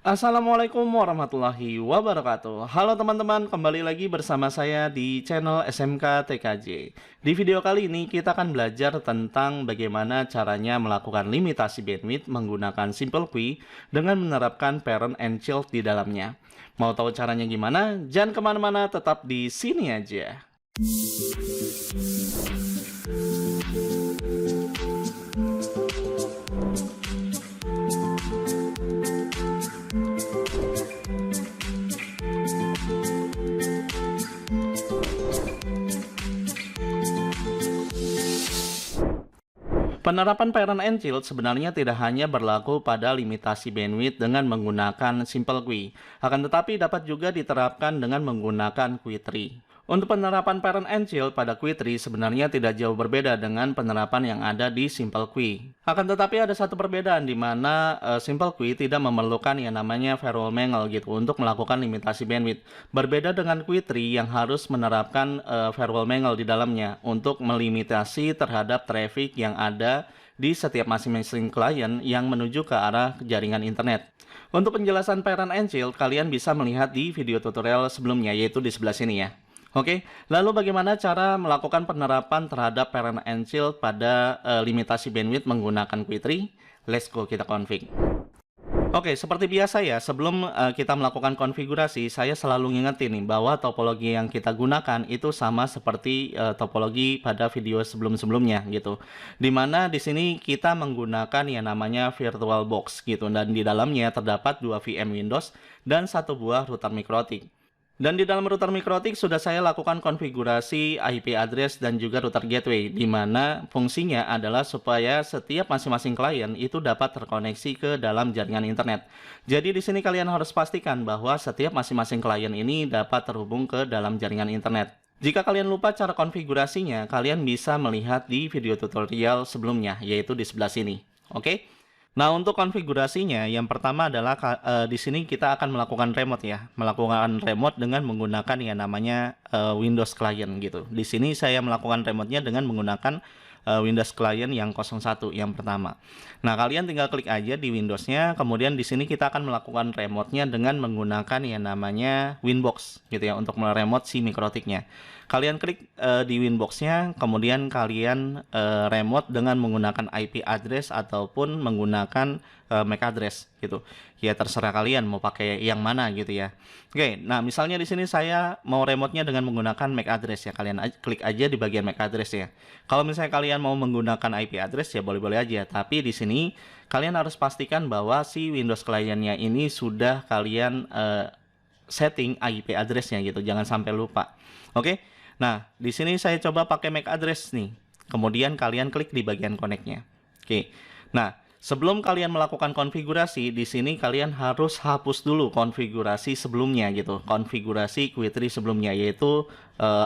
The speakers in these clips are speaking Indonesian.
Assalamualaikum warahmatullahi wabarakatuh. Halo teman-teman, kembali lagi bersama saya di channel SMK TKJ. Di video kali ini kita akan belajar tentang bagaimana caranya melakukan limitasi bandwidth menggunakan SimpleQueue dengan menerapkan parent and child di dalamnya. Mau tahu caranya gimana? Jangan kemana-mana, tetap di sini aja. Penerapan parent and child sebenarnya tidak hanya berlaku pada limitasi bandwidth dengan menggunakan SimpleQueue, akan tetapi dapat juga diterapkan dengan menggunakan Queue3. Untuk penerapan parent and child pada Queue3 sebenarnya tidak jauh berbeda dengan penerapan yang ada di SimpleQueue. Akan tetapi ada satu perbedaan di mana SimpleQueue tidak memerlukan yang namanya firewall mangle gitu untuk melakukan limitasi bandwidth. Berbeda dengan Queue3 yang harus menerapkan firewall mangle di dalamnya untuk melimitasi terhadap traffic yang ada di setiap masing-masing klien yang menuju ke arah jaringan internet. Untuk penjelasan parent and child, kalian bisa melihat di video tutorial sebelumnya, yaitu di sebelah sini ya. Oke, lalu bagaimana cara melakukan penerapan terhadap parent and child pada limitasi bandwidth menggunakan Queue3? Let's go, kita config. Oke, seperti biasa ya, sebelum kita melakukan konfigurasi, saya selalu ngingetin nih bahwa topologi yang kita gunakan itu sama seperti topologi pada video sebelum-sebelumnya gitu. Dimana di sini kita menggunakan yang namanya VirtualBox gitu, dan di dalamnya terdapat 2 VM Windows dan 1 buah router mikrotik. Dan di dalam router mikrotik sudah saya lakukan konfigurasi IP address dan juga router gateway, di mana fungsinya adalah supaya setiap masing-masing klien itu dapat terkoneksi ke dalam jaringan internet. Jadi di sini kalian harus pastikan bahwa setiap masing-masing klien ini dapat terhubung ke dalam jaringan internet. Jika kalian lupa cara konfigurasinya, kalian bisa melihat di video tutorial sebelumnya, yaitu di sebelah sini. Oke? Nah, untuk konfigurasinya, yang pertama adalah di sini kita akan melakukan remote ya. Melakukan remote dengan menggunakan yang namanya Windows Client gitu. Di sini saya melakukan remote-nya dengan menggunakan Windows Client yang 01 yang pertama. Nah, kalian tinggal klik aja di Windows-nya, kemudian di sini kita akan melakukan remote-nya dengan menggunakan yang namanya Winbox gitu ya, untuk meremote si mikrotiknya. Kalian klik di Winbox-nya, kemudian kalian remote dengan menggunakan IP address ataupun menggunakan MAC address gitu. Ya terserah kalian mau pakai yang mana gitu ya. Oke, nah misalnya di sini saya mau remote-nya dengan menggunakan MAC address ya. Kalian klik aja di bagian MAC address ya. Kalau misalnya kalian mau menggunakan IP address ya boleh-boleh aja. Tapi di sini kalian harus pastikan bahwa si Windows client-nya ini sudah kalian setting IP address-nya gitu. Jangan sampai lupa. Oke. Nah, di sini saya coba pakai MAC address nih. Kemudian kalian klik di bagian connect-nya. Oke. Nah, sebelum kalian melakukan konfigurasi, di sini kalian harus hapus dulu konfigurasi sebelumnya gitu. Konfigurasi Queue3 sebelumnya, yaitu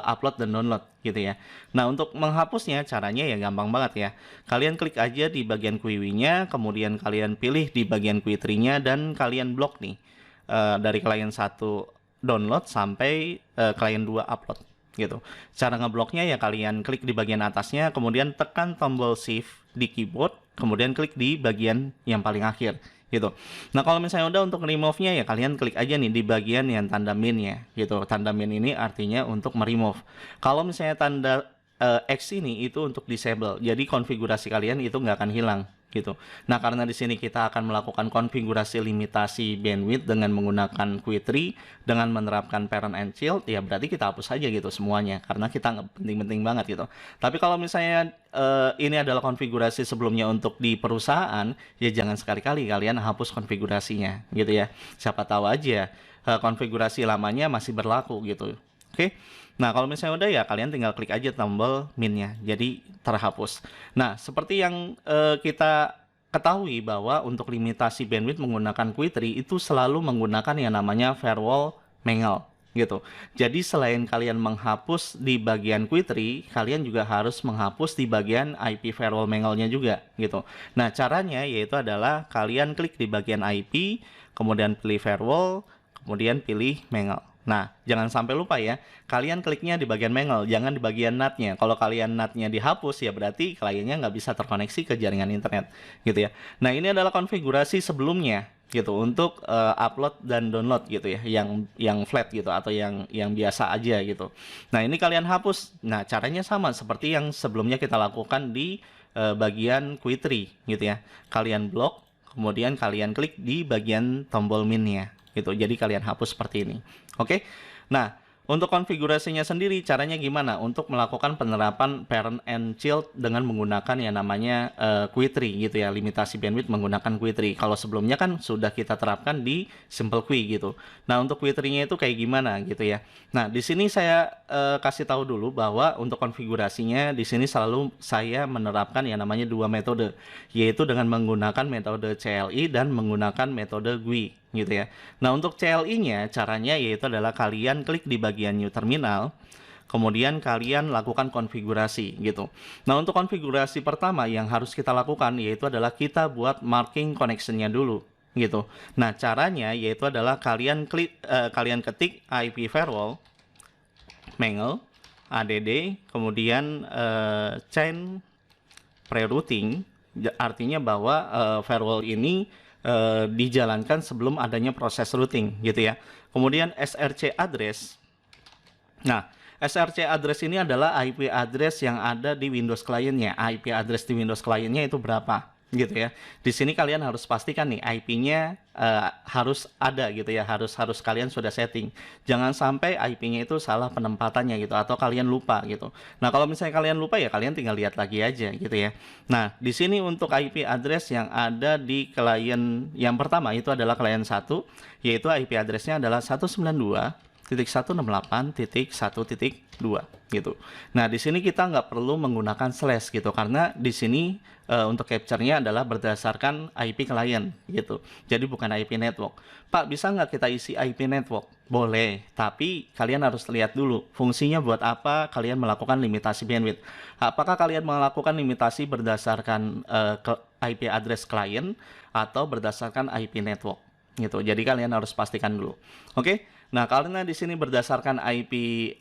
upload dan download gitu ya. Nah, untuk menghapusnya caranya ya gampang banget ya. Kalian klik aja di bagian Queue-nya, kemudian kalian pilih di bagian Queue3-nya dan kalian blok nih. Dari klien 1 download sampai klien 2 upload gitu. Cara ngebloknya ya kalian klik di bagian atasnya, kemudian tekan tombol shift di keyboard, kemudian klik di bagian yang paling akhir gitu. Nah, kalau misalnya udah untuk remove-nya ya kalian klik aja nih di bagian yang tanda min-nya gitu. Tanda min ini artinya untuk meremove. Kalau misalnya tanda X ini itu untuk disable. Jadi konfigurasi kalian itu nggak akan hilang gitu. Nah, karena di sini kita akan melakukan konfigurasi limitasi bandwidth dengan menggunakan Queue3 dengan menerapkan parent and child, ya berarti kita hapus aja gitu semuanya karena kita nggak penting-penting banget gitu. Tapi kalau misalnya ini adalah konfigurasi sebelumnya untuk di perusahaan, ya jangan sekali-kali kalian hapus konfigurasinya gitu ya. Siapa tahu aja konfigurasi lamanya masih berlaku gitu. Oke. Nah, kalau misalnya udah ya kalian tinggal klik aja tombol min-nya, jadi terhapus. Nah, seperti yang kita ketahui bahwa untuk limitasi bandwidth menggunakan Queue3 itu selalu menggunakan yang namanya firewall mangle gitu. Jadi selain kalian menghapus di bagian Queue3, kalian juga harus menghapus di bagian IP firewall mangle-nya juga gitu. Nah, caranya yaitu adalah kalian klik di bagian IP, kemudian pilih firewall, kemudian pilih mangle. Nah, jangan sampai lupa ya, kalian kliknya di bagian mangle, jangan di bagian NAT-nya. Kalau kalian NAT-nya dihapus, ya berarti kliennya nggak bisa terkoneksi ke jaringan internet, gitu ya. Nah, ini adalah konfigurasi sebelumnya, gitu untuk upload dan download gitu ya, yang flat gitu atau yang biasa aja gitu. Nah, ini kalian hapus. Nah, caranya sama seperti yang sebelumnya kita lakukan di bagian Quitree gitu ya. Kalian blok, kemudian kalian klik di bagian tombol minnya gitu. Jadi kalian hapus seperti ini. Oke. Nah, untuk konfigurasinya sendiri, caranya gimana? Untuk melakukan penerapan parent and child dengan menggunakan yang namanya Quitree gitu ya, limitasi bandwidth menggunakan Quitree. Kalau sebelumnya kan sudah kita terapkan di SimpleQueue gitu. Nah, untuk Quitree-nya itu kayak gimana gitu ya. Nah, di sini saya kasih tahu dulu bahwa untuk konfigurasinya di sini selalu saya menerapkan yang namanya dua metode, yaitu dengan menggunakan metode CLI dan menggunakan metode GUI gitu ya. Nah, untuk CLI-nya caranya yaitu adalah kalian klik di bagian New Terminal, kemudian kalian lakukan konfigurasi gitu. Nah, untuk konfigurasi pertama yang harus kita lakukan yaitu adalah kita buat marking connection-nya dulu gitu. Nah, caranya yaitu adalah kalian ketik IP firewall mangle add kemudian chain prerouting, artinya bahwa firewall ini dijalankan sebelum adanya proses routing gitu ya. Kemudian SRC address. Nah, SRC address ini adalah IP address yang ada di Windows client-nya. IP address di Windows client-nya itu berapa gitu ya. Di sini kalian harus pastikan nih IP-nya harus ada gitu ya. Harus kalian sudah setting. Jangan sampai IP-nya itu salah penempatannya gitu atau kalian lupa gitu. Nah, kalau misalnya kalian lupa ya kalian tinggal lihat lagi aja gitu ya. Nah, di sini untuk IP address yang ada di klien yang pertama itu adalah klien 1, yaitu IP address-nya adalah 192.168.1.2 gitu. Nah, di sini kita nggak perlu menggunakan slash gitu karena di sini untuk capture-nya adalah berdasarkan IP klien gitu. Jadi bukan IP network. Pak, bisa nggak kita isi IP network? Boleh, tapi kalian harus lihat dulu fungsinya buat apa kalian melakukan limitasi bandwidth. Apakah kalian melakukan limitasi berdasarkan IP address klien atau berdasarkan IP network gitu. Jadi kalian harus pastikan dulu. Oke? Nah, karena di sini berdasarkan IP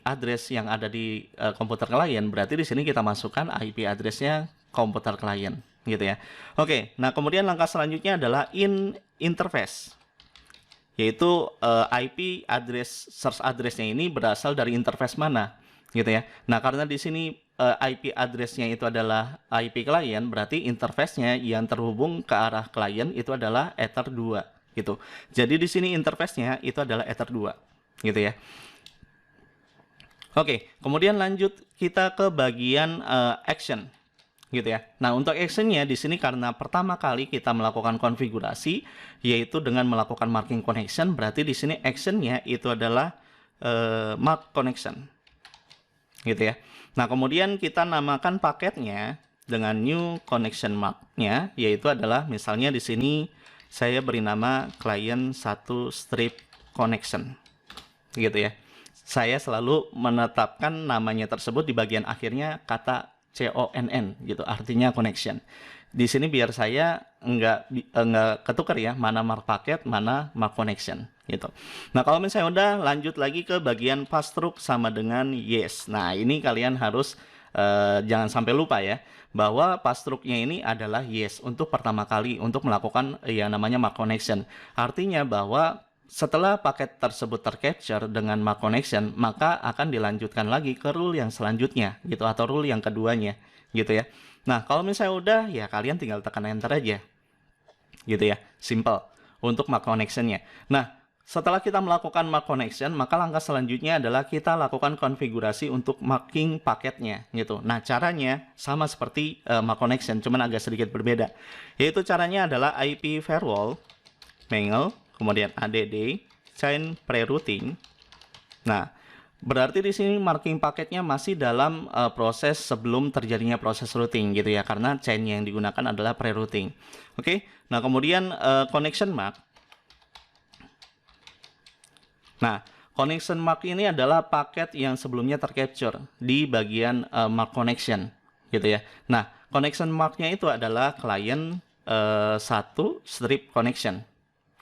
address yang ada di komputer klien, berarti di sini kita masukkan IP address-nya komputer klien, gitu ya. Oke, nah kemudian langkah selanjutnya adalah interface, yaitu IP address search address-nya ini berasal dari interface mana, gitu ya. Nah, karena di sini IP address-nya itu adalah IP klien, berarti interface-nya yang terhubung ke arah klien itu adalah Ether 2 gitu. Jadi di sini interface-nya itu adalah Ether 2 gitu ya. Oke, kemudian lanjut kita ke bagian action gitu ya. Nah, untuk actionnya di sini karena pertama kali kita melakukan konfigurasi yaitu dengan melakukan marking connection, berarti di sini actionnya itu adalah mark connection gitu ya. Nah, kemudian kita namakan paketnya dengan new connection mark-nya, yaitu adalah misalnya di sini saya beri nama client 1 strip connection gitu ya. Saya selalu menetapkan namanya tersebut di bagian akhirnya kata CONN gitu, artinya connection. Di sini biar saya enggak ketukar ya, mana mark paket, mana mark connection gitu. Nah, kalau misalnya udah lanjut lagi ke bagian passthrough sama dengan yes. Nah, ini kalian harus jangan sampai lupa ya, bahwa passthrough-nya ini adalah yes untuk pertama kali untuk melakukan yang namanya mark connection. Artinya bahwa setelah paket tersebut tercapture dengan mark connection, maka akan dilanjutkan lagi ke rule yang selanjutnya gitu atau rule yang keduanya gitu ya. Nah, kalau misalnya udah ya kalian tinggal tekan enter aja gitu ya, simple untuk mark connection-nya. Nah, setelah kita melakukan mark connection, maka langkah selanjutnya adalah kita lakukan konfigurasi untuk marking paketnya gitu. Nah, caranya sama seperti mark connection, cuman agak sedikit berbeda. Yaitu caranya adalah IP firewall mangle kemudian add chain prerouting. Nah, berarti di sini marking paketnya masih dalam proses sebelum terjadinya proses routing gitu ya, karena chain yang digunakan adalah prerouting. Oke. Nah, kemudian connection mark. Nah, connection mark ini adalah paket yang sebelumnya tercapture di bagian mark connection gitu ya. Nah, connection mark-nya itu adalah client 1 strip connection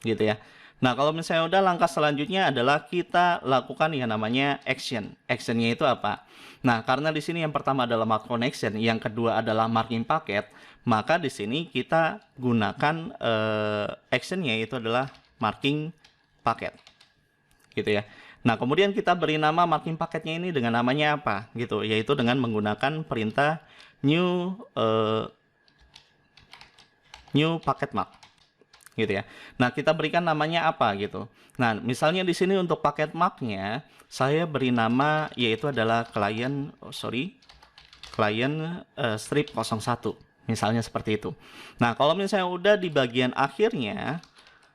gitu ya. Nah, kalau misalnya udah, langkah selanjutnya adalah kita lakukan yang namanya action. Actionnya itu apa? Nah, karena di sini yang pertama adalah mark connection, yang kedua adalah marking paket, maka di sini kita gunakan actionnya itu adalah marking paket, gitu ya. Nah, kemudian kita beri nama marking paketnya ini dengan namanya apa, gitu, yaitu dengan menggunakan perintah new packet mark, gitu ya. Nah, kita berikan namanya apa gitu. Nah, misalnya di sini untuk paket marknya saya beri nama yaitu adalah client strip 01, misalnya seperti itu. Nah, kalau misalnya udah di bagian akhirnya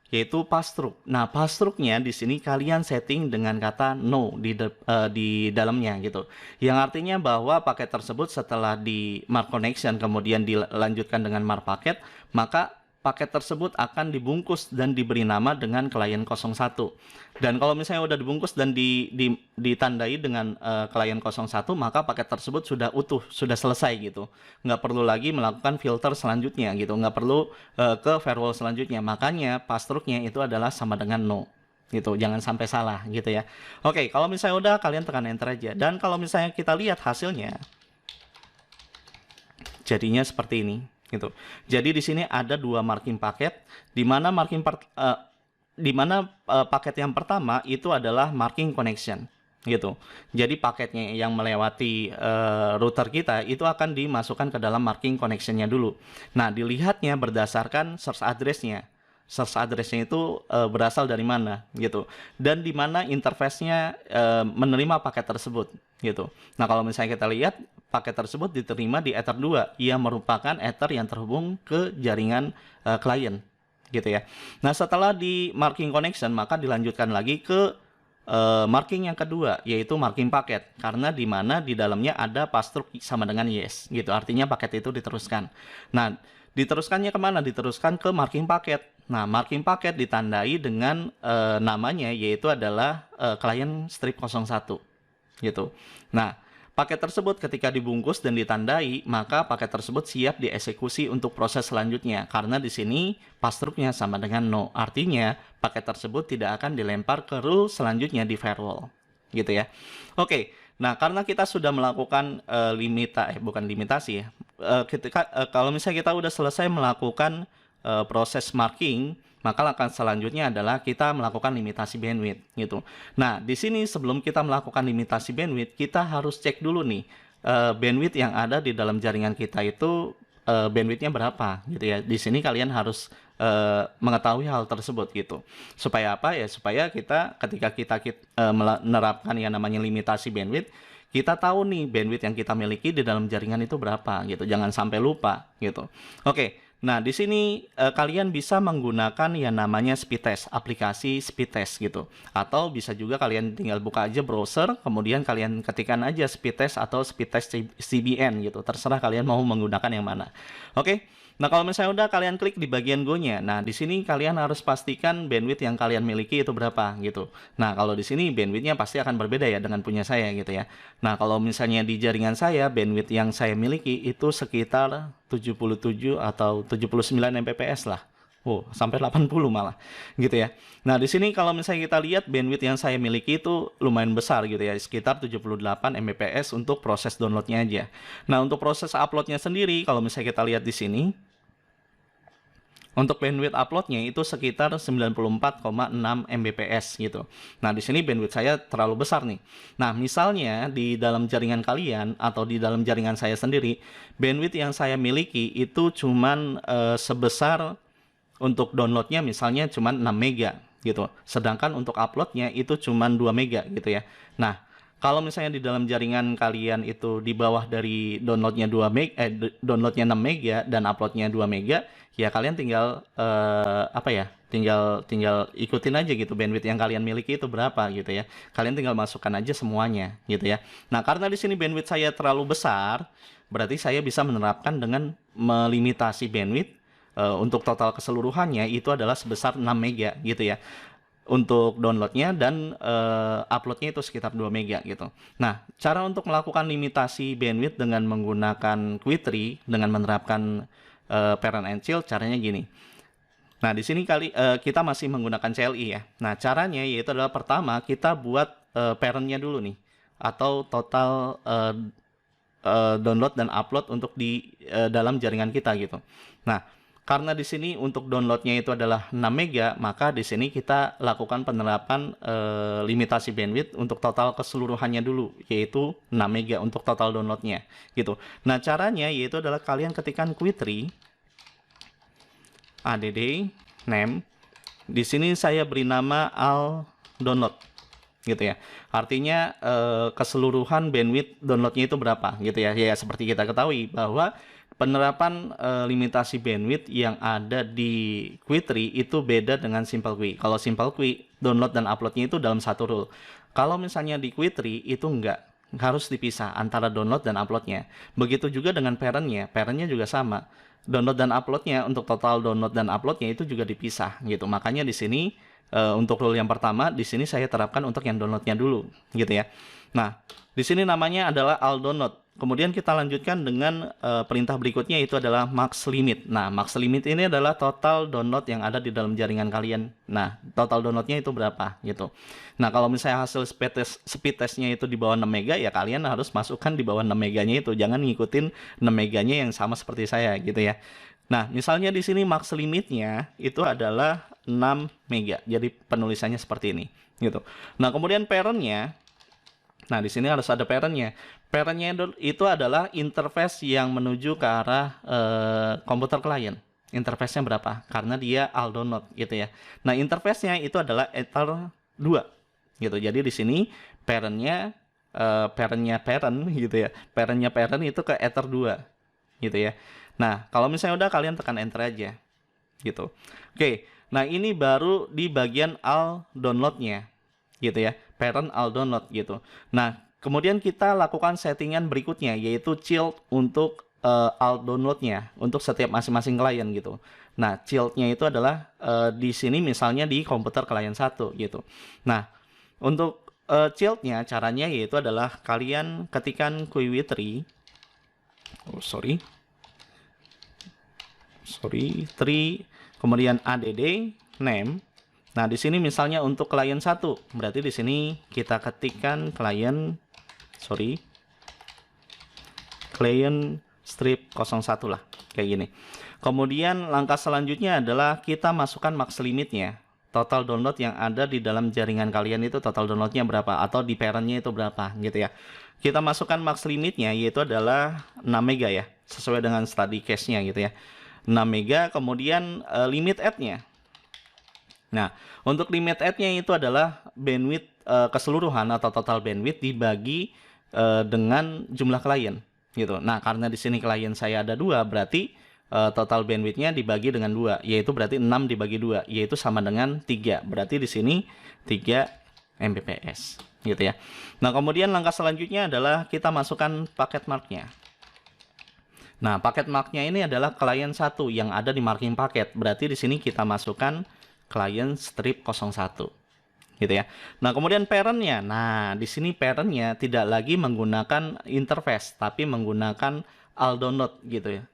yaitu passthrough. Nah, passthrough-nya di sini kalian setting dengan kata no di dalamnya gitu. Yang artinya bahwa paket tersebut setelah di mark connection kemudian dilanjutkan dengan mark paket, maka paket tersebut akan dibungkus dan diberi nama dengan klien 01. Dan kalau misalnya udah dibungkus dan ditandai dengan klien 01, maka paket tersebut sudah utuh, sudah selesai gitu. Nggak perlu lagi melakukan filter selanjutnya gitu, nggak perlu ke firewall selanjutnya. Makanya passthrough-nya itu adalah sama dengan no gitu, jangan sampai salah gitu ya. Oke, kalau misalnya udah, kalian tekan enter aja. Dan kalau misalnya kita lihat hasilnya, jadinya seperti ini gitu. Jadi di sini ada dua marking paket, di mana paket yang pertama itu adalah marking connection gitu. Jadi paketnya yang melewati router kita itu akan dimasukkan ke dalam marking connectionnya dulu. Nah, dilihatnya berdasarkan source address-nya. Source address-nya itu berasal dari mana gitu, dan di mana interface-nya menerima paket tersebut gitu. Nah, kalau misalnya kita lihat paket tersebut diterima di Ether 2 yang merupakan Ether yang terhubung ke jaringan klien gitu ya. Nah, setelah di marking connection maka dilanjutkan lagi ke marking yang kedua, yaitu marking paket, karena di mana di dalamnya ada passthrough sama dengan yes gitu, artinya paket itu diteruskan. Nah, diteruskannya kemana? Diteruskan ke marking paket. Nah, marking paket ditandai dengan namanya, yaitu adalah client strip 01 gitu. Nah, paket tersebut ketika dibungkus dan ditandai, maka paket tersebut siap dieksekusi untuk proses selanjutnya, karena di sini passthrough-nya sama dengan no. Artinya paket tersebut tidak akan dilempar ke rule selanjutnya di firewall, gitu ya. Oke, nah karena kita sudah melakukan bukan limitasi ya. Kalau misalnya kita udah selesai melakukan proses marking, maka langkah selanjutnya adalah kita melakukan limitasi bandwidth gitu. Nah, di sini sebelum kita melakukan limitasi bandwidth, kita harus cek dulu nih bandwidth yang ada di dalam jaringan kita itu bandwidthnya berapa gitu ya. Di sini kalian harus mengetahui hal tersebut gitu. Supaya apa ya? Supaya kita ketika kita menerapkan yang namanya limitasi bandwidth, kita tahu nih bandwidth yang kita miliki di dalam jaringan itu berapa gitu. Jangan sampai lupa gitu. Oke. Nah, di sini kalian bisa menggunakan yang namanya speed test, aplikasi speed test gitu. Atau bisa juga kalian tinggal buka aja browser, kemudian kalian ketikkan aja speed test atau speed test CBN gitu. Terserah kalian mau menggunakan yang mana. Oke. Nah, kalau misalnya udah, kalian klik di bagian Go-nya. Nah, di sini kalian harus pastikan bandwidth yang kalian miliki itu berapa gitu. Nah, kalau di sini bandwidthnya pasti akan berbeda ya dengan punya saya gitu ya. Nah, kalau misalnya di jaringan saya, bandwidth yang saya miliki itu sekitar 77 atau 79 Mbps lah. Oh, sampai 80 malah gitu ya. Nah, di sini kalau misalnya kita lihat bandwidth yang saya miliki itu lumayan besar gitu ya, sekitar 78 Mbps untuk proses downloadnya aja. Nah, untuk proses uploadnya sendiri, kalau misalnya kita lihat di sini, untuk bandwidth uploadnya itu sekitar 94,6 Mbps gitu. Nah, di sini bandwidth saya terlalu besar nih. Nah, misalnya di dalam jaringan kalian atau di dalam jaringan saya sendiri, bandwidth yang saya miliki itu cuman sebesar untuk downloadnya misalnya cuman 6 mega gitu. Sedangkan untuk uploadnya itu cuman 2 mega gitu ya. Nah, kalau misalnya di dalam jaringan kalian itu di bawah dari downloadnya 6 mega dan uploadnya 2 mega, ya kalian tinggal tinggal ikutin aja gitu bandwidth yang kalian miliki itu berapa gitu ya. Kalian tinggal masukkan aja semuanya gitu ya. Nah, karena di sini bandwidth saya terlalu besar, berarti saya bisa menerapkan dengan melimitasi bandwidth untuk total keseluruhannya itu adalah sebesar 6 mega gitu ya. Untuk downloadnya dan uploadnya itu sekitar 2 mega gitu. Nah, cara untuk melakukan limitasi bandwidth dengan menggunakan Quitree dengan menerapkan parent and child, caranya gini. Nah, di sini kita masih menggunakan CLI ya. Nah, caranya yaitu adalah pertama kita buat parent-nya dulu nih, atau total download dan upload untuk di dalam jaringan kita gitu. Nah, karena di sini untuk downloadnya itu adalah 6 mega, maka di sini kita lakukan penerapan limitasi bandwidth untuk total keseluruhannya dulu, yaitu 6 mega untuk total downloadnya gitu. Nah, caranya yaitu adalah kalian ketikkan query add name. Di sini saya beri nama al download gitu ya. Artinya keseluruhan bandwidth downloadnya itu berapa gitu ya. Ya seperti kita ketahui bahwa penerapan limitasi bandwidth yang ada di query itu beda dengan simple query. Kalau simple query download dan uploadnya itu dalam satu rule. Kalau misalnya di query itu enggak, harus dipisah antara download dan uploadnya. Begitu juga dengan parentnya juga sama. Download dan uploadnya untuk total download dan uploadnya itu juga dipisah gitu. Makanya di sini untuk rule yang pertama di sini saya terapkan untuk yang downloadnya dulu gitu ya. Nah, di sini namanya adalah al download. Kemudian kita lanjutkan dengan perintah berikutnya, itu adalah max limit. Nah, max limit ini adalah total download yang ada di dalam jaringan kalian. Nah, total downloadnya itu berapa gitu. Nah, kalau misalnya hasil speed testnya itu di bawah 6 mega, ya kalian harus masukkan di bawah 6 meganya itu. Jangan ngikutin 6 meganya yang sama seperti saya gitu ya. Nah, misalnya di sini max limitnya itu adalah 6 mega. Jadi penulisannya seperti ini gitu. Nah, kemudian parentnya, nah di sini harus ada parentnya. Parentnya itu adalah interface yang menuju ke arah komputer klien. Interface-nya berapa? Karena dia al download gitu ya. Nah, interface-nya itu adalah Ether 2 gitu. Jadi di sini parent gitu ya. Parentnya parent itu ke Ether 2 gitu ya. Nah, kalau misalnya udah, kalian tekan enter aja gitu. Oke, nah ini baru di bagian al downloadnya gitu ya, parent al download gitu. Nah, kemudian kita lakukan settingan berikutnya, yaitu child untuk al downloadnya untuk setiap masing-masing klien gitu. Nah, childnya itu adalah di sini misalnya di komputer klien 1 gitu. Nah, untuk childnya caranya yaitu adalah kalian ketikkan query tree, kemudian add name. Nah, di sini misalnya untuk klien 1, berarti di sini kita ketikkan client strip 01 lah, kayak gini. Kemudian langkah selanjutnya adalah kita masukkan max limitnya. Total download yang ada di dalam jaringan kalian itu total downloadnya berapa, atau di parentnya itu berapa gitu ya. Kita masukkan max limitnya yaitu adalah 6 mega ya, sesuai dengan study case-nya gitu ya. 6 mega, kemudian limit add-nya. Nah, untuk limit add-nya itu adalah bandwidth keseluruhan atau total bandwidth dibagi dengan jumlah klien gitu. Nah, karena di sini klien saya ada 2, berarti total bandwidth-nya dibagi dengan 2, yaitu berarti 6 dibagi 2, yaitu sama dengan 3. Berarti di sini 3 Mbps gitu ya. Nah, kemudian langkah selanjutnya adalah kita masukkan paket mark-nya. Nah, paket mark-nya ini adalah klien 1 yang ada di marking paket. Berarti di sini kita masukkan klien strip 01 gitu ya. Nah, kemudian parent-nya. Nah, di sini parent-nya tidak lagi menggunakan interface tapi menggunakan al download gitu ya.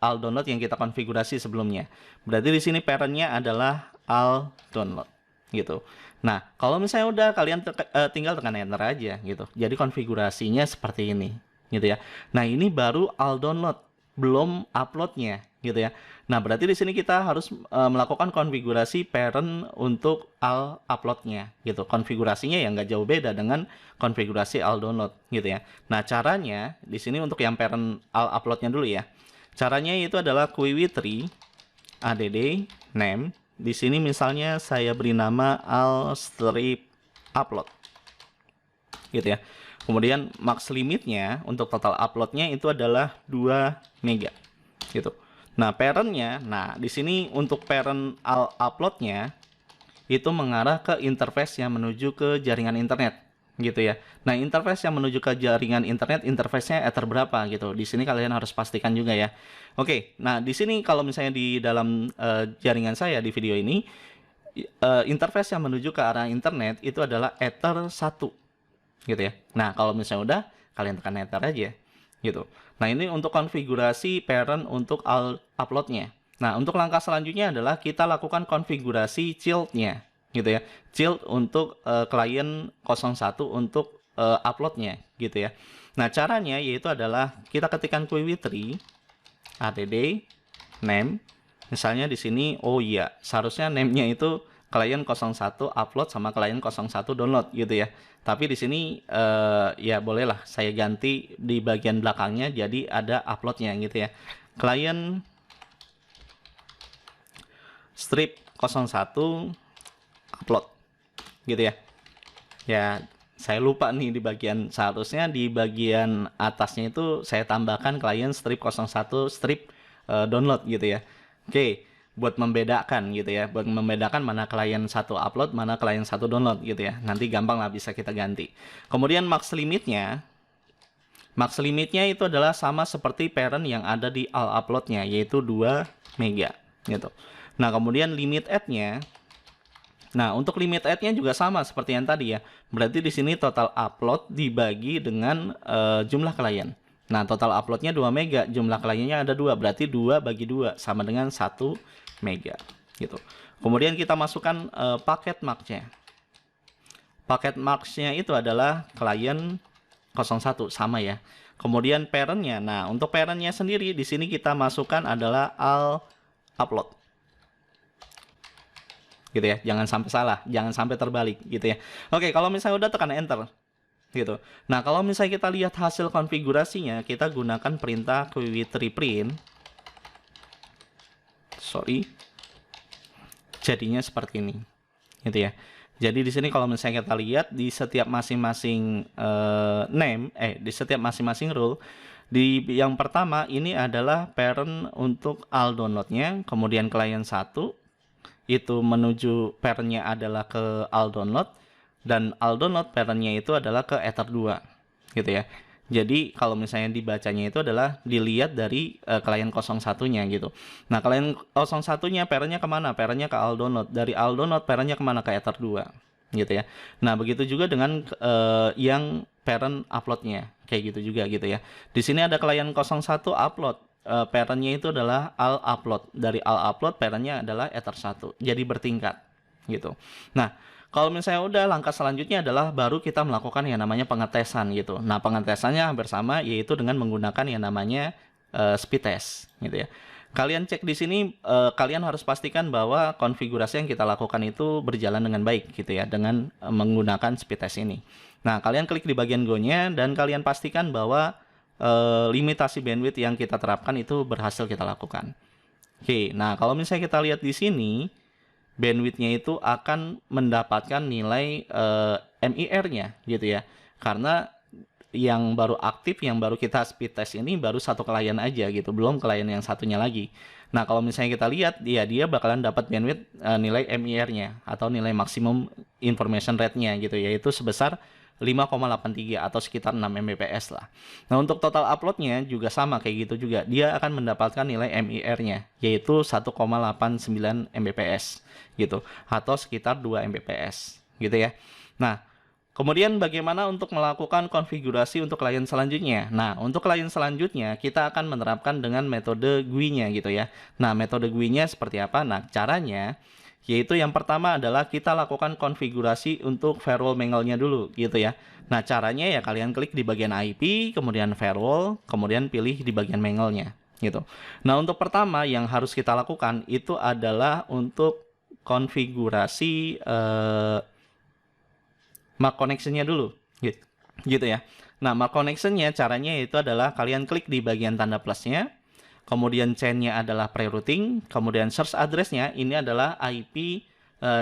Al download yang kita konfigurasi sebelumnya. Berarti di sini parent-nya adalah al download gitu. Nah, kalau misalnya udah, kalian tinggal tekan enter aja gitu. Jadi konfigurasinya seperti ini gitu ya. Nah, ini baru al download, belum uploadnya gitu ya. Nah, berarti di sini kita harus melakukan konfigurasi parent untuk al uploadnya gitu. Konfigurasinya yang nggak jauh beda dengan konfigurasi al download gitu ya. Nah, caranya di sini untuk yang parent al uploadnya dulu ya. Caranya itu adalah query tree add name. Di sini misalnya saya beri nama al strip upload gitu ya. Kemudian max limitnya untuk total uploadnya itu adalah 2 mega gitu. Nah, parentnya, nah di sini untuk parent uploadnya itu mengarah ke interface yang menuju ke jaringan internet gitu ya. Nah, interface yang menuju ke jaringan internet, interface-nya Ether berapa gitu. Di sini kalian harus pastikan juga ya. Oke, nah di sini kalau misalnya di dalam jaringan saya di video ini, interface yang menuju ke arah internet itu adalah Ether 1 gitu ya. Nah, kalau misalnya udah, kalian tekan enter aja gitu. Nah, ini untuk konfigurasi parent untuk uploadnya. Nah, untuk langkah selanjutnya adalah kita lakukan konfigurasi child-nya, gitu ya. Child untuk klien 01 untuk upload-nya, gitu ya. Nah, caranya yaitu adalah kita ketikkan Quiwitry add name. Misalnya di sini, oh iya, seharusnya name-nya itu klien 01 upload sama klien 01 download, gitu ya. Tapi di sini ya bolehlah saya ganti di bagian belakangnya jadi ada upload-nya, gitu ya. Klien strip 01 upload, gitu ya. Ya, saya lupa nih di bagian, seharusnya di bagian atasnya itu saya tambahkan klien strip 01 strip download, gitu ya. Oke, buat membedakan gitu ya, buat membedakan mana klien satu upload, mana klien satu download gitu ya. Nanti gampang lah bisa kita ganti. Kemudian max limitnya itu adalah sama seperti parent yang ada di all uploadnya, yaitu 2 mega gitu. Nah, kemudian limit add-nya, nah untuk limit add-nya juga sama seperti yang tadi ya. Berarti di sini total upload dibagi dengan jumlah klien. Nah, total uploadnya 2 mega, jumlah kliennya ada 2, berarti 2 bagi 2 sama dengan 1 mega gitu. Kemudian kita masukkan paket max-nya. Paket max-nya itu adalah klien 01 sama ya. Kemudian parent-nya. Nah, untuk parent-nya sendiri di sini kita masukkan adalah all upload. Gitu ya. Jangan sampai salah, jangan sampai terbalik gitu ya. Oke, kalau misalnya udah tekan enter gitu. Nah, kalau misalnya kita lihat hasil konfigurasinya, kita gunakan perintah Quiwitry print. Jadinya seperti ini. Gitu ya. Jadi di sini kalau misalnya kita lihat di setiap masing-masing di setiap masing-masing rule, di yang pertama ini adalah parent untuk all download-nya, kemudian klien 1 itu menuju parent-nya adalah ke all download, dan all download parent-nya itu adalah ke Ether 2 gitu ya. Jadi kalau misalnya dibacanya itu adalah dilihat dari klien 01-nya gitu. Nah, klien 01-nya parent-nya kemana? Parent-nya ke all download. Dari all download parent-nya kemana? Ke Ether 2 gitu ya. Nah, begitu juga dengan yang parent upload-nya kayak gitu juga gitu ya. Di sini ada klien 01 upload. Parent-nya itu adalah all upload. Dari all upload parent-nya adalah Ether 1. Jadi bertingkat gitu. Nah, kalau misalnya udah, langkah selanjutnya adalah baru kita melakukan yang namanya pengetesan gitu. Nah, pengetesannya hampir sama, yaitu dengan menggunakan yang namanya speed test gitu ya. Kalian cek di sini, kalian harus pastikan bahwa konfigurasi yang kita lakukan itu berjalan dengan baik gitu ya, dengan menggunakan speed test ini. Nah, kalian klik di bagian go-nya dan kalian pastikan bahwa limitasi bandwidth yang kita terapkan itu berhasil kita lakukan. Oke, nah kalau misalnya kita lihat di sini, bandwidth-nya itu akan mendapatkan nilai MIR-nya gitu ya. Karena yang baru aktif, yang baru kita speed test ini baru satu klien aja gitu, belum klien yang satunya lagi. Nah, kalau misalnya kita lihat, dia bakalan dapat bandwidth nilai MIR-nya atau nilai maksimum information rate-nya gitu, yaitu sebesar 5,83 atau sekitar 6 Mbps lah. Nah, untuk total upload-nya juga sama kayak gitu juga. Dia akan mendapatkan nilai MIR-nya yaitu 1,89 Mbps gitu atau sekitar 2 Mbps gitu ya. Nah, kemudian bagaimana untuk melakukan konfigurasi untuk klien selanjutnya? Nah, untuk klien selanjutnya kita akan menerapkan dengan metode GUI-nya gitu ya. Nah, metode GUI-nya seperti apa? Nah, caranya yaitu yang pertama adalah kita lakukan konfigurasi untuk firewall mangle-nya dulu gitu ya. Nah, caranya ya kalian klik di bagian IP, kemudian firewall, kemudian pilih di bagian mangle-nya gitu. Nah, untuk pertama yang harus kita lakukan itu adalah untuk konfigurasi MAC connection-nya dulu gitu ya. Nah, MAC connection-nya caranya itu adalah kalian klik di bagian tanda plusnya, kemudian chain-nya adalah pre-routing, kemudian search address-nya ini adalah IP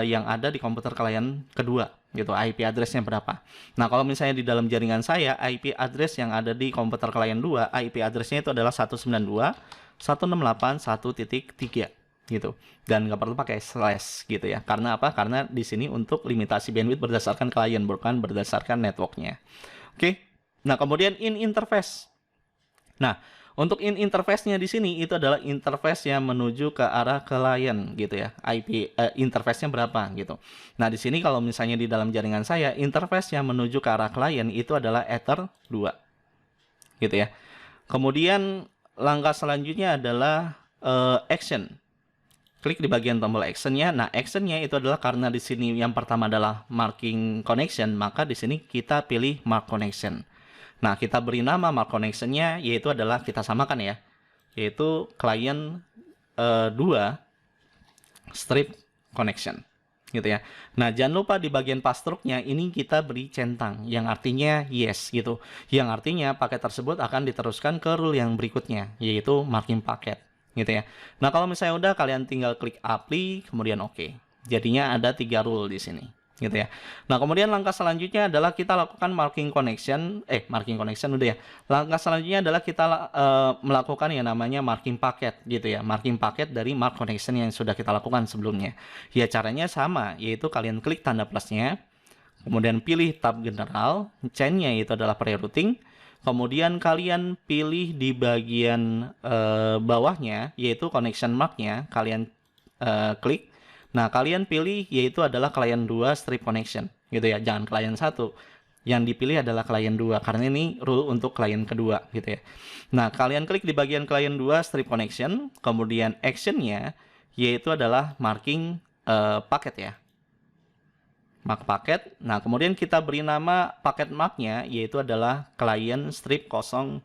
yang ada di komputer kalian kedua gitu, IP address-nya berapa. Nah, kalau misalnya di dalam jaringan saya, IP address yang ada di komputer klien 2, IP address-nya itu adalah 192.168.1.3 gitu. Dan nggak perlu pakai slash gitu ya. Karena apa? Karena di sini untuk limitasi bandwidth berdasarkan klien, bukan berdasarkan networknya. Oke. Nah, kemudian in interface. Nah, untuk in interface-nya di sini itu adalah interface yang menuju ke arah klien gitu ya. IP interface-nya berapa gitu. Nah, di sini kalau misalnya di dalam jaringan saya, interface yang menuju ke arah klien itu adalah Ether 2. Gitu ya. Kemudian langkah selanjutnya adalah action klik di bagian tombol actionnya. Nah, actionnya itu adalah karena di sini yang pertama adalah marking connection, maka di sini kita pilih mark connection. Nah, kita beri nama mark connectionnya, yaitu adalah kita samakan ya, yaitu client 2 strip connection, gitu ya. Nah, jangan lupa di bagian passthrough-nya ini kita beri centang, yang artinya yes, gitu. Yang artinya paket tersebut akan diteruskan ke rule yang berikutnya, yaitu marking paket, gitu ya. Nah, kalau misalnya udah, kalian tinggal klik apply, kemudian oke. Jadinya ada 3 rule di sini, gitu ya. Nah, kemudian langkah selanjutnya adalah kita lakukan marking connection, marking connection udah ya. Langkah selanjutnya adalah kita melakukan yang namanya marking paket, gitu ya. Marking paket dari mark connection yang sudah kita lakukan sebelumnya. Ya, caranya sama, yaitu kalian klik tanda plusnya, kemudian pilih tab general, chain-nya itu adalah pre-routing, kemudian kalian pilih di bagian bawahnya, yaitu connection mark-nya, kalian klik. Nah, kalian pilih yaitu adalah client 2 strip connection, gitu ya. Jangan client 1. Yang dipilih adalah client 2 karena ini rule untuk client kedua, gitu ya. Nah, kalian klik di bagian client 2 strip connection, kemudian action-nya yaitu adalah marking paket ya. Mark paket. Nah, kemudian kita beri nama paket mark-nya yaitu adalah client strip 02,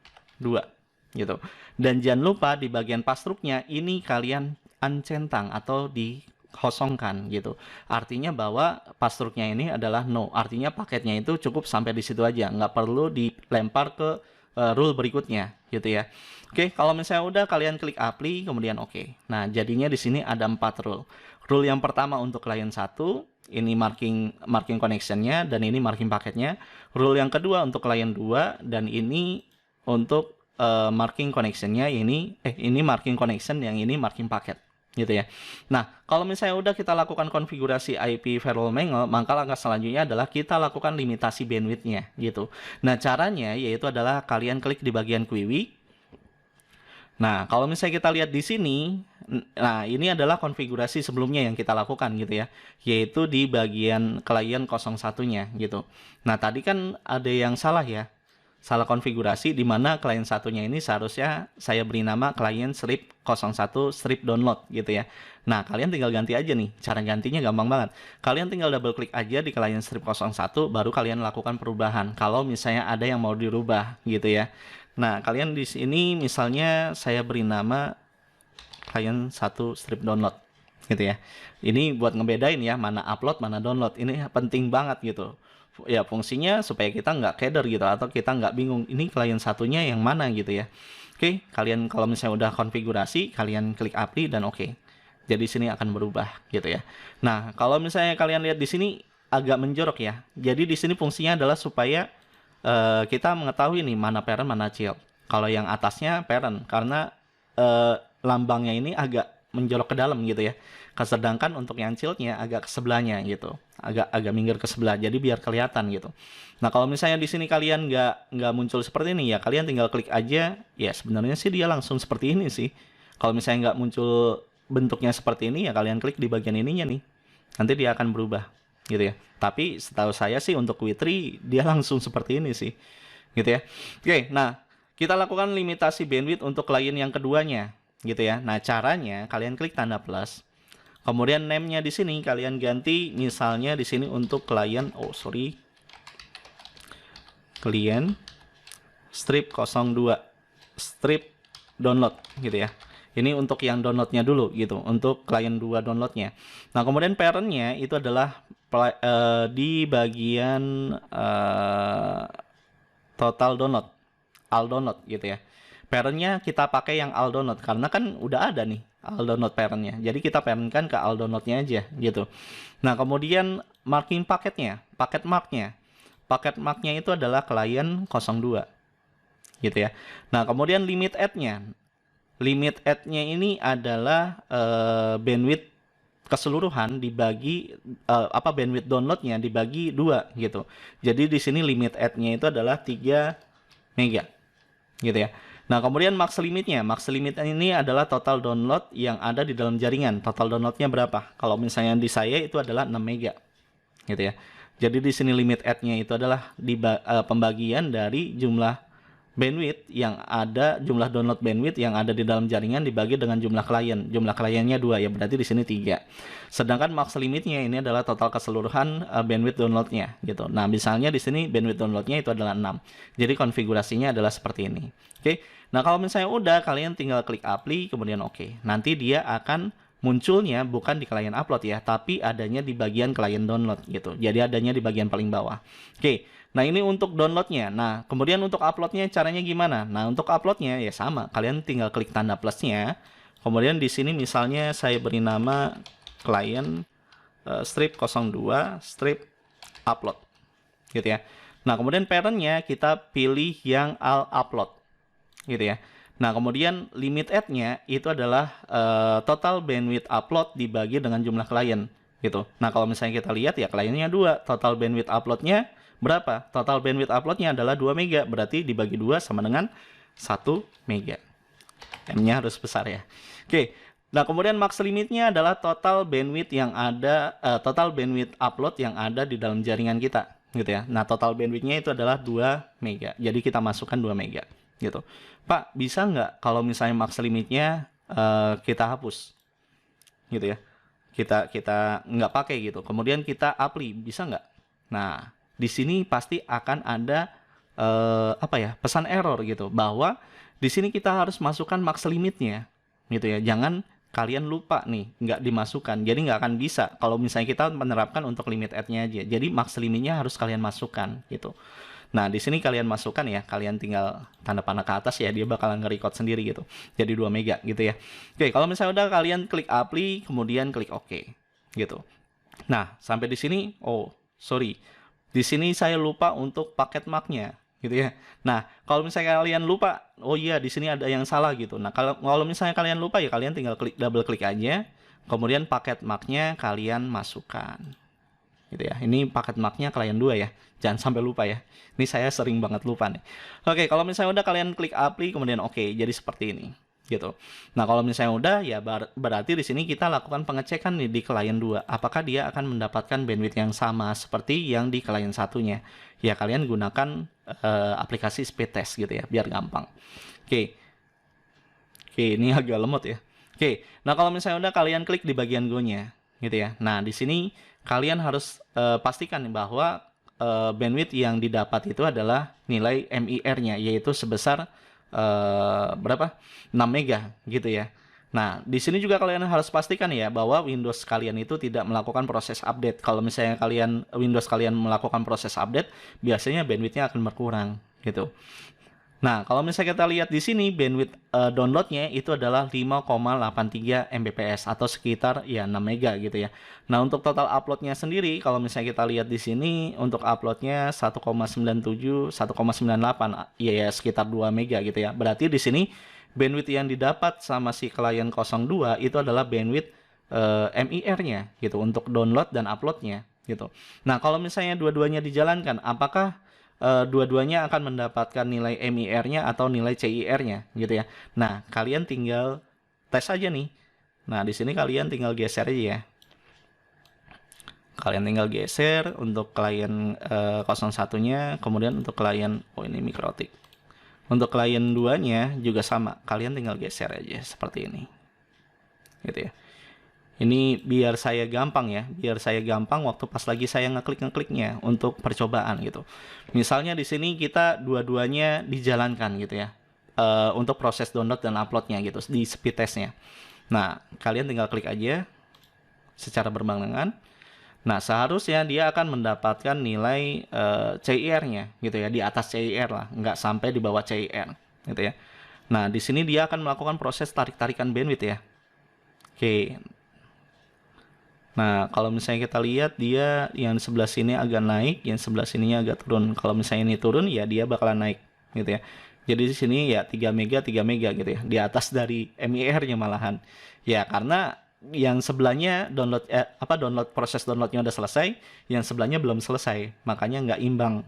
gitu. Dan jangan lupa di bagian passthrough-nya ini kalian uncentang atau dikosongkan, gitu. Artinya bahwa passthrough-nya ini adalah no. Artinya paketnya itu cukup sampai di situ aja, nggak perlu dilempar ke rule berikutnya, gitu ya. Oke, kalau misalnya udah, kalian klik apply, kemudian oke. Nah, jadinya di sini ada 4 rule. Rule yang pertama untuk client 1, ini marking connection-nya, dan ini marking paketnya. Rule yang kedua untuk client 2, dan ini untuk marking connection-nya, ini marking connection, yang ini marking paket, gitu ya. Nah, kalau misalnya udah kita lakukan konfigurasi IP firewall mangle, maka langkah selanjutnya adalah kita lakukan limitasi bandwidth-nya, gitu. Nah, caranya yaitu adalah kalian klik di bagian QUIWI. Nah, kalau misalnya kita lihat di sini, nah ini adalah konfigurasi sebelumnya yang kita lakukan, gitu ya, yaitu di bagian client 01-nya, gitu. Nah, tadi kan ada yang salah ya, salah konfigurasi, di mana client satunya ini seharusnya saya beri nama client strip 01 strip download, gitu ya. Nah, kalian tinggal ganti aja nih, cara gantinya gampang banget. Kalian tinggal double klik aja di client strip 01, baru kalian lakukan perubahan, kalau misalnya ada yang mau dirubah, gitu ya. Nah, kalian di sini misalnya saya beri nama client 1 strip download, gitu ya. Ini buat ngebedain ya, mana upload, mana download. Ini penting banget gitu. Ya, fungsinya supaya kita nggak keder gitu, atau kita nggak bingung, ini client satunya yang mana gitu ya. Oke, kalian kalau misalnya udah konfigurasi, kalian klik apply dan oke. Jadi sini akan berubah gitu ya. Nah, kalau misalnya kalian lihat di sini agak menjorok ya. Jadi di sini fungsinya adalah supaya kita mengetahui nih mana parent mana child. Kalau yang atasnya parent karena lambangnya ini agak menjorok ke dalam gitu ya. Sedangkan untuk yang childnya agak ke sebelahnya gitu, agak minggir ke sebelah. Jadi biar kelihatan gitu. Nah, kalau misalnya di sini kalian nggak muncul seperti ini ya, kalian tinggal klik aja. Ya sebenarnya sih dia langsung seperti ini sih. Kalau misalnya nggak muncul bentuknya seperti ini ya, kalian klik di bagian ininya nih. Nanti dia akan berubah gitu ya. Tapi setahu saya sih untuk Q3 dia langsung seperti ini sih, gitu ya. Oke, nah kita lakukan limitasi bandwidth untuk klien yang keduanya, gitu ya. Nah, caranya kalian klik tanda plus, kemudian name-nya di sini kalian ganti, misalnya di sini untuk klien, klien strip 02 strip download, gitu ya. Ini untuk yang downloadnya dulu gitu, untuk client 2 downloadnya. Nah, kemudian parent-nya itu adalah di bagian total download, all download gitu ya. Parent-nya kita pakai yang all download karena kan udah ada nih all download parent-nya. Jadi kita parent-kan ke all download-nya aja gitu. Nah, kemudian marking paketnya, paket mark-nya. Paket mark-nya itu adalah client 02 gitu ya. Nah, kemudian limit add-nya. Limit add-nya ini adalah bandwidth keseluruhan dibagi bandwidth downloadnya dibagi 2 gitu. Jadi di sini limit add-nya itu adalah 3 mega gitu ya. Nah, kemudian max limitnya. Max limit ini adalah total download yang ada di dalam jaringan. Total downloadnya berapa? Kalau misalnya di saya itu adalah 6 mega gitu ya. Jadi di sini limit add-nya itu adalah pembagian dari jumlah bandwidth yang ada, jumlah download bandwidth yang ada di dalam jaringan dibagi dengan jumlah klien. Jumlah kliennya 2 ya, berarti di sini 3. Sedangkan max limitnya ini adalah total keseluruhan bandwidth downloadnya gitu. Nah, misalnya di sini bandwidth downloadnya itu adalah 6. Jadi konfigurasinya adalah seperti ini. Oke. Nah, kalau misalnya udah, kalian tinggal klik apply kemudian oke. Nanti dia akan munculnya bukan di klien upload ya, tapi adanya di bagian klien download gitu. Jadi adanya di bagian paling bawah. Oke. Nah, ini untuk downloadnya. Nah, kemudian untuk uploadnya caranya gimana? Nah, untuk uploadnya ya sama. Kalian tinggal klik tanda plusnya. Kemudian di sini misalnya saya beri nama klien strip 02 strip upload. Gitu ya. Nah, kemudian parentnya kita pilih yang all upload. Gitu ya. Nah, kemudian limit add-nya itu adalah total bandwidth upload dibagi dengan jumlah klien. Gitu. Nah, kalau misalnya kita lihat ya kliennya 2. Total bandwidth uploadnya berapa? Total bandwidth uploadnya adalah 2 mega, berarti dibagi 2 sama dengan 1 mega. M-nya harus besar ya. Oke, nah kemudian max limitnya adalah total bandwidth yang ada, total bandwidth upload yang ada di dalam jaringan kita. Gitu ya. Nah, total bandwidthnya itu adalah 2 mega, jadi kita masukkan 2 mega. Gitu. Pak, bisa nggak kalau misalnya max limitnya kita hapus? Gitu ya. Kita nggak pakai gitu. Kemudian kita apply, bisa nggak? Nah, di sini pasti akan ada pesan error gitu bahwa di sini kita harus masukkan max limitnya gitu ya. Jangan kalian lupa nih nggak dimasukkan, jadi nggak akan bisa kalau misalnya kita menerapkan untuk limit add-nya aja. Jadi max limitnya harus kalian masukkan gitu. Nah, di sini kalian masukkan ya, kalian tinggal tanda panah ke atas ya, dia bakalan nge-record sendiri gitu. Jadi 2 mega gitu ya. Oke, kalau misalnya udah kalian klik apply, kemudian klik OK gitu. Nah, sampai di sini, oh, sorry. Di sini saya lupa untuk paket mark-nya gitu ya. Nah, kalau misalnya kalian lupa, oh iya di sini ada yang salah gitu. Nah, kalau misalnya kalian lupa ya kalian tinggal double klik aja. Kemudian paket mark-nya kalian masukkan. Gitu ya. Ini paket mark-nya klien 2 ya. Jangan sampai lupa ya. Ini saya sering banget lupa nih. Oke, kalau misalnya udah kalian klik apply kemudian oke, jadi seperti ini gitu. Nah, kalau misalnya udah ya berarti di sini kita lakukan pengecekan nih di klien 2. Apakah dia akan mendapatkan bandwidth yang sama seperti yang di klien satunya? Ya kalian gunakan aplikasi speed test gitu ya, biar gampang. Oke. Oke, ini agak lemot ya. Oke. Nah, kalau misalnya udah kalian klik di bagian go-nya gitu ya. Nah, di sini kalian harus pastikan bahwa bandwidth yang didapat itu adalah nilai MIR-nya, yaitu sebesar berapa? 6 mega gitu ya. Nah, di sini juga kalian harus pastikan ya bahwa Windows kalian itu tidak melakukan proses update. Kalau misalnya Windows kalian melakukan proses update, biasanya bandwidthnya akan berkurang gitu. Nah, kalau misalnya kita lihat di sini bandwidth downloadnya itu adalah 5,83 Mbps atau sekitar ya 6 mega gitu ya. Nah, untuk total uploadnya sendiri kalau misalnya kita lihat di sini untuk uploadnya 1,97, 1,98 ya sekitar 2 mega gitu ya. Berarti di sini bandwidth yang didapat sama si klien 02 itu adalah bandwidth MIR-nya gitu untuk download dan uploadnya gitu. Nah, kalau misalnya dua-duanya dijalankan, apakah dua-duanya akan mendapatkan nilai MIR-nya atau nilai CIR-nya gitu ya. Nah, kalian tinggal tes aja nih. Nah, di sini kalian tinggal geser aja ya. Kalian tinggal geser untuk klien 01-nya, kemudian untuk klien ini Mikrotik. Untuk klien 2-nya juga sama. Kalian tinggal geser aja seperti ini. Gitu ya. Ini biar saya gampang ya, biar saya gampang waktu pas lagi saya ngekliknya untuk percobaan gitu. Misalnya di sini kita dua-duanya dijalankan gitu ya, untuk proses download dan uploadnya gitu di speed testnya. Nah, kalian tinggal klik aja secara berbarengan. Nah, seharusnya dia akan mendapatkan nilai CIR-nya gitu ya, di atas CIR lah, nggak sampai di bawah CIR gitu ya. Nah, di sini dia akan melakukan proses tarik-tarikan bandwidth ya. Oke. Nah, kalau misalnya kita lihat dia yang sebelah sini agak naik, yang sebelah sininya agak turun. Kalau misalnya ini turun, ya dia bakalan naik, gitu ya. Jadi di sini ya 3 mega gitu ya, di atas dari MIR-nya malahan. Ya, karena yang sebelahnya download proses downloadnya udah selesai, yang sebelahnya belum selesai, makanya nggak imbang,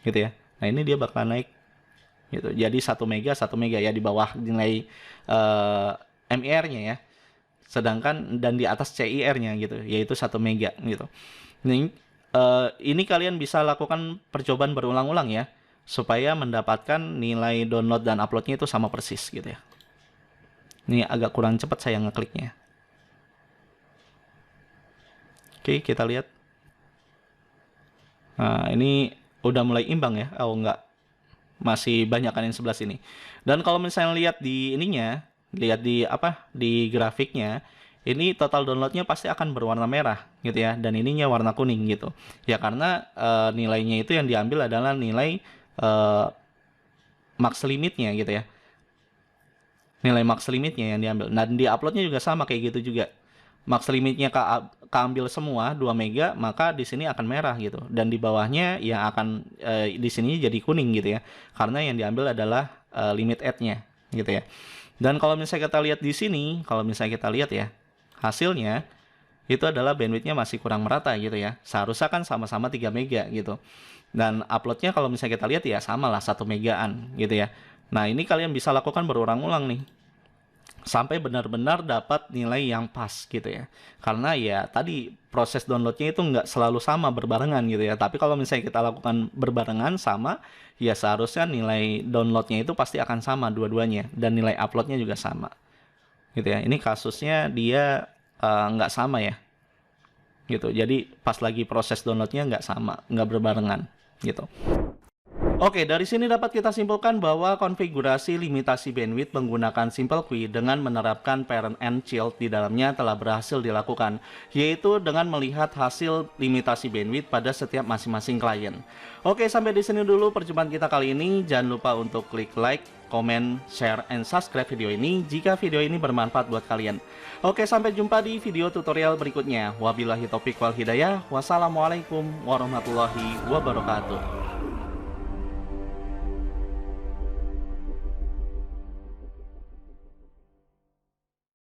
gitu ya. Nah, ini dia bakalan naik, gitu. Jadi 1 mega ya di bawah nilai MIR-nya ya. Sedangkan dan di atas CIR-nya gitu, yaitu 1 mega gitu. Ini kalian bisa lakukan percobaan berulang-ulang ya. supaya mendapatkan nilai download dan uploadnya itu sama persis gitu ya. Ini agak kurang cepat saya ngekliknya. Oke, kita lihat. Nah, ini udah mulai imbang ya. Oh, enggak. Masih banyak kan yang sebelah sini. Dan kalau misalnya lihat di ininya, lihat di apa? Di grafiknya, ini total downloadnya pasti akan berwarna merah gitu ya. Dan ininya warna kuning gitu. Ya karena nilainya itu yang diambil adalah nilai max limitnya gitu ya. Nilai max limitnya yang diambil. Dan di uploadnya juga sama kayak gitu juga. Max limitnya keambil semua 2 mega, maka di sini akan merah gitu. Dan di bawahnya yang akan di sini jadi kuning gitu ya. Karena yang diambil adalah limit add-nya gitu ya. Dan kalau misalnya kita lihat di sini, kalau misalnya kita lihat ya, hasilnya itu adalah bandwidth-nya masih kurang merata gitu ya. Seharusnya kan sama-sama 3 mega gitu. Dan uploadnya kalau misalnya kita lihat ya sama lah 1 megaan gitu ya. Nah, ini kalian bisa lakukan berulang-ulang nih sampai benar-benar dapat nilai yang pas gitu ya. Karena ya tadi proses downloadnya itu nggak selalu sama berbarengan gitu ya. Tapi kalau misalnya kita lakukan berbarengan sama, ya seharusnya nilai downloadnya itu pasti akan sama dua-duanya. Dan nilai uploadnya juga sama gitu ya. Ini kasusnya dia nggak sama ya gitu. Jadi pas lagi proses downloadnya nggak sama, nggak berbarengan gitu. Oke, dari sini dapat kita simpulkan bahwa konfigurasi limitasi bandwidth menggunakan Simple Quy dengan menerapkan parent and child di dalamnya telah berhasil dilakukan, yaitu dengan melihat hasil limitasi bandwidth pada setiap masing-masing klien. Oke, sampai di sini dulu perjumpaan kita kali ini. Jangan lupa untuk klik like, comment, share, and subscribe video ini jika video ini bermanfaat buat kalian. Oke, sampai jumpa di video tutorial berikutnya. Wabillahi taufiq wal hidayah. Wassalamualaikum warahmatullahi wabarakatuh.